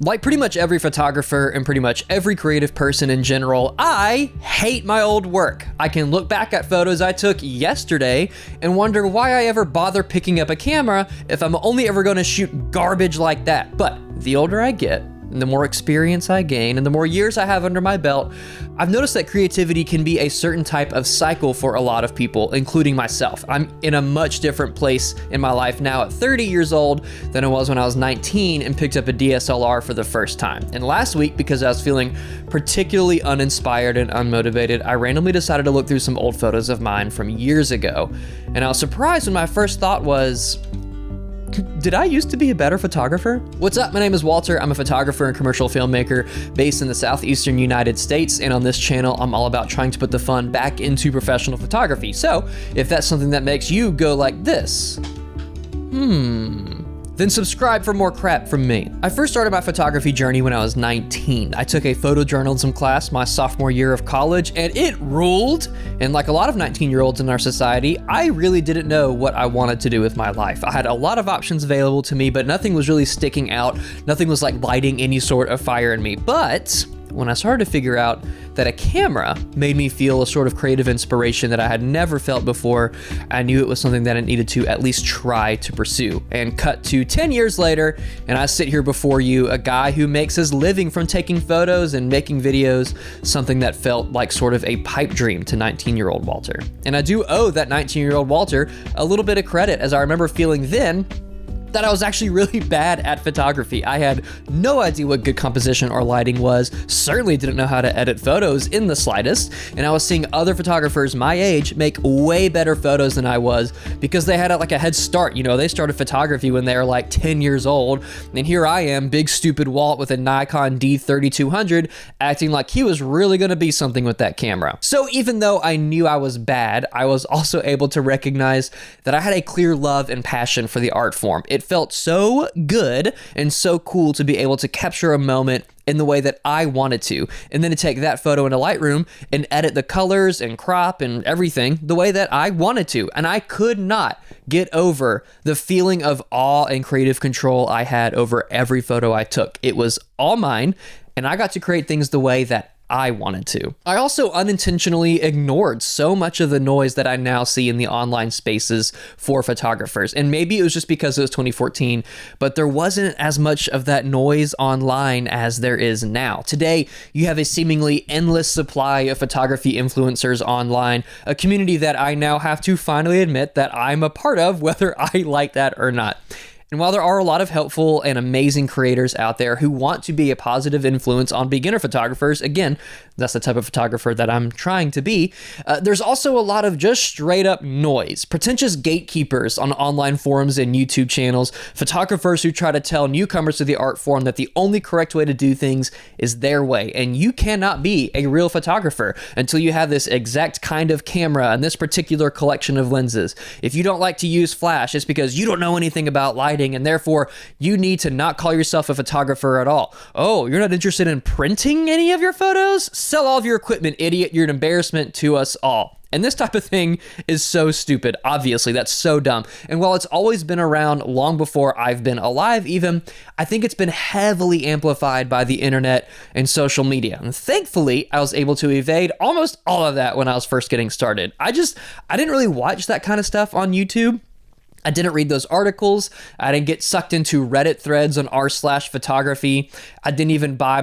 Like pretty much every photographer and pretty much every creative person in general, I hate my old work. I can look back at photos I took yesterday and wonder why I ever bother picking up a camera if I'm only ever gonna shoot garbage like that. But the older I get, and the more experience I gain, and the more years I have under my belt, I've noticed that creativity can be a certain type of cycle for a lot of people, including myself. I'm in a much different place in my life now at 30 years old than I was when I was 19 and picked up a DSLR for the first time. And last week, because I was feeling particularly uninspired and unmotivated, I randomly decided to look through some old photos of mine from years ago. And I was surprised when my first thought was, did I used to be a better photographer? What's up? My name is Walter. I'm a photographer and commercial filmmaker based in the southeastern United States, and on this channel, I'm all about trying to put the fun back into professional photography. So, if that's something that makes you go like this, then subscribe for more crap from me. I first started my photography journey when I was 19. I took a photojournalism class my sophomore year of college, and it ruled. And like a lot of 19-year-olds in our society, I really didn't know what I wanted to do with my life. I had a lot of options available to me, but nothing was really sticking out. Nothing was like lighting any sort of fire in me. But when I started to figure out that a camera made me feel a sort of creative inspiration that I had never felt before, I knew it was something that I needed to at least try to pursue. And cut to 10 years later, and I sit here before you, a guy who makes his living from taking photos and making videos, something that felt like sort of a pipe dream to 19-year-old Walter. And I do owe that 19-year-old Walter a little bit of credit, as I remember feeling then that I was actually really bad at photography. I had no idea what good composition or lighting was, certainly didn't know how to edit photos in the slightest, and I was seeing other photographers my age make way better photos than I was because they had like a head start. You know, they started photography when they were like 10 years old, and here I am, big stupid Walt with a Nikon D3200, acting like he was really gonna be something with that camera. So even though I knew I was bad, I was also able to recognize that I had a clear love and passion for the art form. It felt so good and so cool to be able to capture a moment in the way that I wanted to, and then to take that photo into Lightroom and edit the colors and crop and everything the way that I wanted to. And I could not get over the feeling of awe and creative control I had over every photo I took. It was all mine, and I got to create things the way that I wanted to. I also unintentionally ignored so much of the noise that I now see in the online spaces for photographers. And maybe it was just because it was 2014, but there wasn't as much of that noise online as there is now. Today, you have a seemingly endless supply of photography influencers online, a community that I now have to finally admit that I'm a part of, whether I like that or not. And while there are a lot of helpful and amazing creators out there who want to be a positive influence on beginner photographers, again, that's the type of photographer that I'm trying to be, there's also a lot of just straight up noise, pretentious gatekeepers on online forums and YouTube channels, photographers who try to tell newcomers to the art form that the only correct way to do things is their way, and you cannot be a real photographer until you have this exact kind of camera and this particular collection of lenses. If you don't like to use flash, it's because you don't know anything about lighting, and therefore you need to not call yourself a photographer at all. Oh, you're not interested in printing any of your photos? Sell all of your equipment, idiot. You're an embarrassment to us all. And this type of thing is so stupid. Obviously, that's so dumb. And while it's always been around long before I've been alive even, I think it's been heavily amplified by the internet and social media. And thankfully, I was able to evade almost all of that when I was first getting started. I didn't really watch that kind of stuff on YouTube. I didn't read those articles. I didn't get sucked into Reddit threads on r/photography. I didn't even buy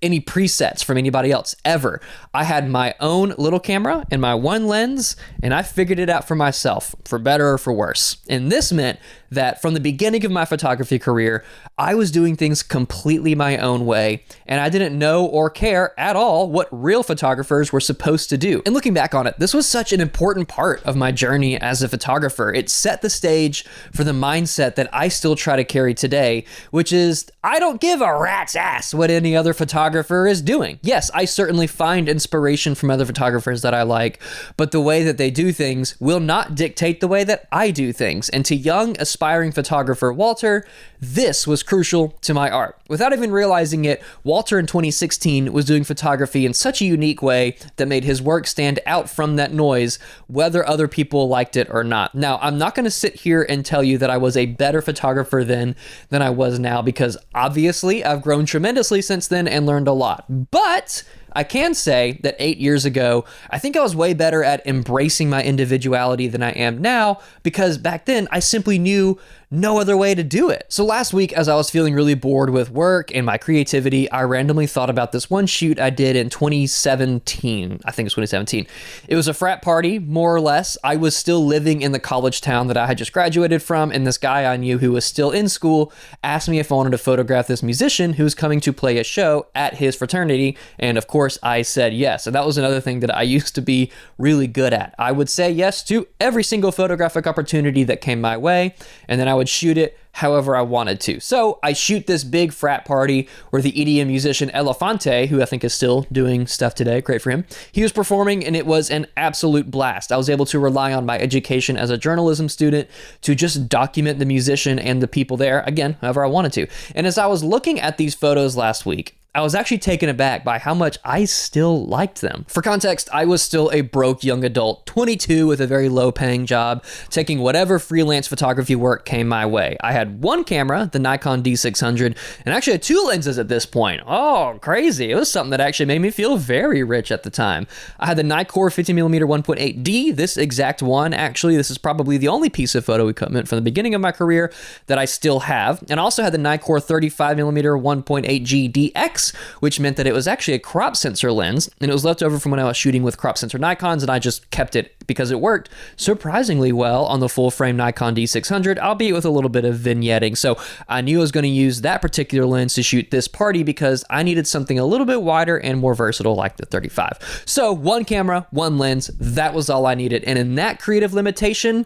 any presets from anybody else ever. I had my own little camera and my one lens, and I figured it out for myself, for better or for worse. And this meant that from the beginning of my photography career, I was doing things completely my own way, and I didn't know or care at all what real photographers were supposed to do. And looking back on it, this was such an important part of my journey as a photographer. It set the stage for the mindset that I still try to carry today, which is, I don't give a rat's ass what any other photographer is doing. Yes, I certainly find inspiration from other photographers that I like, but the way that they do things will not dictate the way that I do things. And to young, aspiring aspiring photographer Walter, this was crucial to my art. Without even realizing it, Walter in 2016 was doing photography in such a unique way that made his work stand out from that noise, whether other people liked it or not. Now, I'm not going to sit here and tell you that I was a better photographer then than I was now, because obviously I've grown tremendously since then and learned a lot. But I can say that 8 years ago, I think I was way better at embracing my individuality than I am now, because back then I simply knew no other way to do it. So last week, as I was feeling really bored with work and my creativity, I randomly thought about this one shoot I did in 2017. I think it's 2017. It was a frat party, more or less. I was still living in the college town that I had just graduated from, and this guy I knew who was still in school asked me if I wanted to photograph this musician who was coming to play a show at his fraternity, and of course I said yes. And that was another thing that I used to be really good at. I would say yes to every single photographic opportunity that came my way, and then I would shoot it however I wanted to. So I shoot this big frat party where the EDM musician Elefante, who I think is still doing stuff today, great for him, he was performing, and it was an absolute blast. I was able to rely on my education as a journalism student to just document the musician and the people there, again, however I wanted to. And as I was looking at these photos last week, I was actually taken aback by how much I still liked them. For context, I was still a broke young adult, 22 with a very low paying job, taking whatever freelance photography work came my way. I had one camera, the Nikon D600, and actually had two lenses at this point. Oh, crazy. It was something that actually made me feel very rich at the time. I had the Nikkor 50mm 1.8D, this exact one. Actually, this is probably the only piece of photo equipment from the beginning of my career that I still have. And I also had the Nikkor 35mm 1.8G DX, which meant that it was actually a crop sensor lens, and it was left over from when I was shooting with crop sensor Nikons, and I just kept it because it worked surprisingly well on the full frame Nikon D600, albeit with a little bit of vignetting. So I knew I was going to use that particular lens to shoot this party because I needed something a little bit wider and more versatile like the 35. So one camera, one lens, that was all I needed. And in that creative limitation,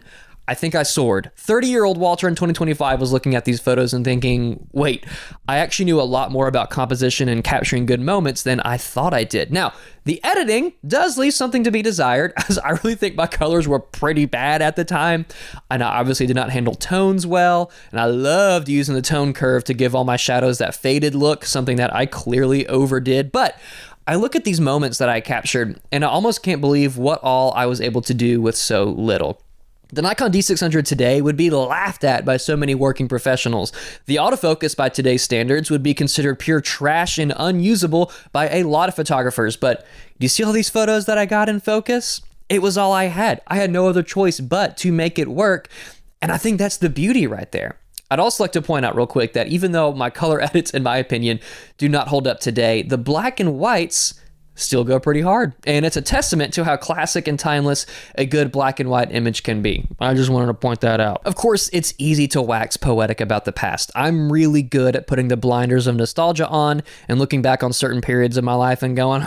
I think I soared. 30-year-old Walter in 2025 was looking at these photos and thinking, wait, I actually knew a lot more about composition and capturing good moments than I thought I did. Now, the editing does leave something to be desired, as I really think my colors were pretty bad at the time, and I obviously did not handle tones well, and I loved using the tone curve to give all my shadows that faded look, something that I clearly overdid. But I look at these moments that I captured, and I almost can't believe what all I was able to do with so little. The Nikon D600 today would be laughed at by so many working professionals. The autofocus by today's standards would be considered pure trash and unusable by a lot of photographers. But do you see all these photos that I got in focus? It was all I had. I had no other choice but to make it work. And I think that's the beauty right there. I'd also like to point out real quick that even though my color edits, in my opinion, do not hold up today, the black and whites still go pretty hard. And it's a testament to how classic and timeless a good black and white image can be. I just wanted to point that out. Of course, it's easy to wax poetic about the past. I'm really good at putting the blinders of nostalgia on and looking back on certain periods of my life and going,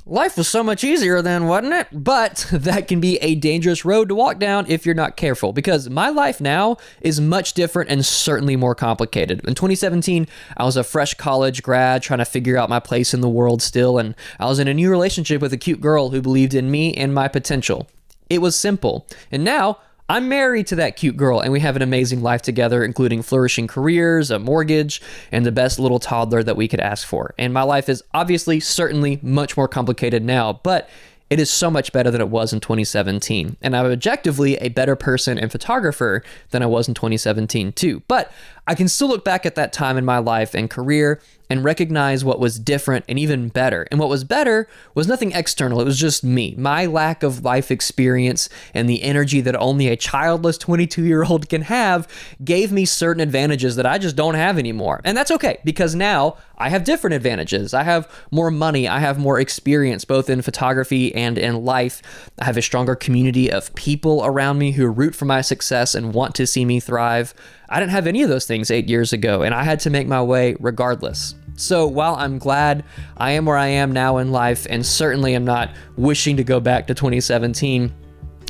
life was so much easier then, wasn't it? But that can be a dangerous road to walk down if you're not careful, because my life now is much different and certainly more complicated. In 2017, I was a fresh college grad trying to figure out my place in the world still, and I was in a new relationship with a cute girl who believed in me and my potential. It was simple. And now I'm married to that cute girl, and we have an amazing life together, including flourishing careers, a mortgage, and the best little toddler that we could ask for. And my life is obviously, certainly much more complicated now, but it is so much better than it was in 2017. And I'm objectively a better person and photographer than I was in 2017 too. But I can still look back at that time in my life and career and recognize what was different and even better. And what was better was nothing external. It was just me, my lack of life experience and the energy that only a childless 22-year-old can have gave me certain advantages that I just don't have anymore. And that's okay, because now I have different advantages. I have more money. I have more experience, both in photography and in life. I have a stronger community of people around me who root for my success and want to see me thrive. I didn't have any of those things 8 years ago, and I had to make my way regardless. So while I'm glad I am where I am now in life, and certainly am not wishing to go back to 2017,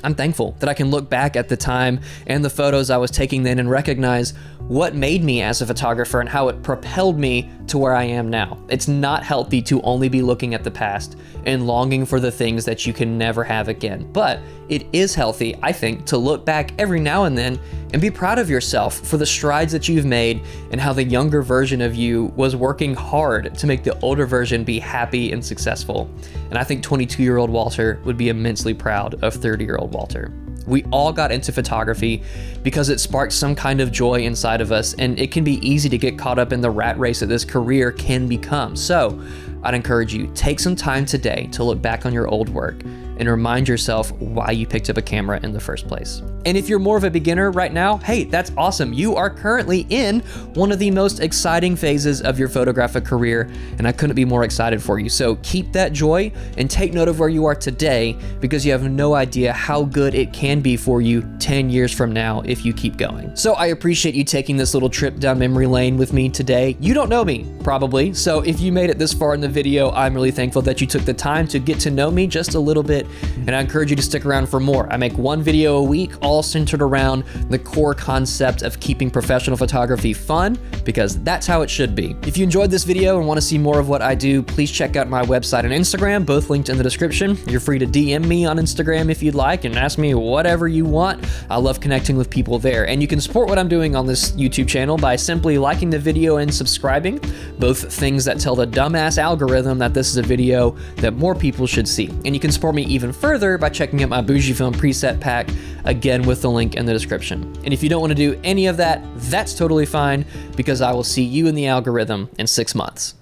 I'm thankful that I can look back at the time and the photos I was taking then and recognize what made me as a photographer and how it propelled me to where I am now. It's not healthy to only be looking at the past and longing for the things that you can never have again. But it is healthy, I think, to look back every now and then and be proud of yourself for the strides that you've made and how the younger version of you was working hard to make the older version be happy and successful. And I think 22-year-old Walter would be immensely proud of 30-year-old Walter. We all got into photography because it sparked some kind of joy inside of us, and it can be easy to get caught up in the rat race that this career can become. So I'd encourage you, take some time today to look back on your old work and remind yourself why you picked up a camera in the first place. And if you're more of a beginner right now, hey, that's awesome. You are currently in one of the most exciting phases of your photographic career, and I couldn't be more excited for you. So keep that joy and take note of where you are today, because you have no idea how good it can be for you 10 years from now if you keep going. So I appreciate you taking this little trip down memory lane with me today. You don't know me, probably, so if you made it this far in the video, I'm really thankful that you took the time to get to know me just a little bit, and I encourage you to stick around for more. I make one video a week, all centered around the core concept of keeping professional photography fun, because that's how it should be. If you enjoyed this video and want to see more of what I do, please check out my website and Instagram, both linked in the description. You're free to DM me on Instagram if you'd like and ask me whatever you want. I love connecting with people there. And you can support what I'm doing on this YouTube channel by simply liking the video and subscribing, both things that tell the dumbass algorithm that this is a video that more people should see. And you can support me even further by checking out my Bougie Film preset pack, again with the link in the description. And if you don't want to do any of that, that's totally fine, because I will see you in the algorithm in 6 months.